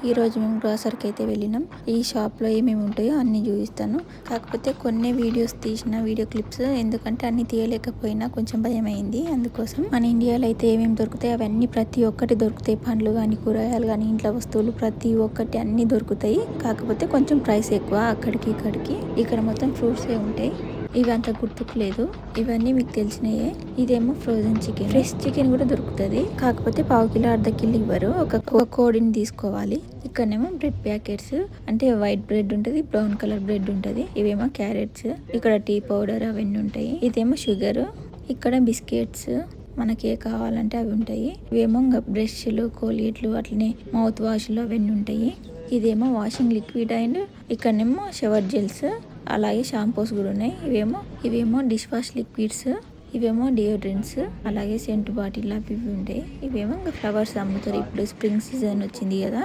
ఈ రోజు మేము గ్రోసరీకి అయితే వెళ్ళినాం. ఈ షాప్ లో ఏమేమి ఉంటాయో అన్ని చూపిస్తాను. కాకపోతే కొన్ని వీడియోస్ తీసిన వీడియో క్లిప్స్, ఎందుకంటే అన్ని తీయలేకపోయినా కొంచెం భయం అయింది. అందుకోసం మన ఇండియాలో అయితే ఏమేమి దొరుకుతాయి అవన్నీ ప్రతి ఒక్కటి దొరుకుతాయి. పండ్లు కానీ, కూరగాయలు కానీ, ఇంట్లో వస్తువులు ప్రతి ఒక్కటి అన్ని దొరుకుతాయి. కాకపోతే కొంచెం ప్రైస్ ఎక్కువ అక్కడికి ఇక్కడికి. ఇక్కడ మొత్తం ఫ్రూట్స్ ఉంటాయి. ఇవి అంత గుర్తుకు లేదు. ఇవన్నీ మీకు తెలిసినాయే. ఇదేమో ఫ్రోజన్ చికెన్, ఫ్రెష్ చికెన్ కూడా దొరుకుతుంది. కాకపోతే పావు కిలో అర్ధ కిలో ఇవ్వరు. ఒక కోడిని తీసుకోవాలి. ఇక్కడనేమో బ్రెడ్ ప్యాకెట్స్, అంటే వైట్ బ్రెడ్ ఉంటది, బ్రౌన్ కలర్ బ్రెడ్ ఉంటది. ఇవేమో క్యారెట్స్, ఇక్కడ టీ పౌడర్ అవన్నీ ఉంటాయి. ఇదేమో షుగర్, ఇక్కడ బిస్కెట్స్, మనకి ఏ కావాలంటే అవి ఉంటాయి. ఇవేమో బ్రష్లు, కోల్గేట్లు, అట్లనే మౌత్ వాష్లు అవన్నీ ఉంటాయి. ఇదేమో వాషింగ్ లిక్విడ్ అండ్ ఇక్కడనేమో షవర్ జెల్స్, అలాగే షాంపూస్ కూడా ఉన్నాయి. ఇవేమో డిష్ వాష్ లిక్విడ్స్, ఇవేమో డియోడ్రెంట్స్, అలాగే సెంట్ బాటిల్ అవి ఉంటాయి. ఇవేమో ఫ్లవర్స్ అమ్ముతారు. ఇప్పుడు స్ప్రింగ్ సీజన్ వచ్చింది కదా.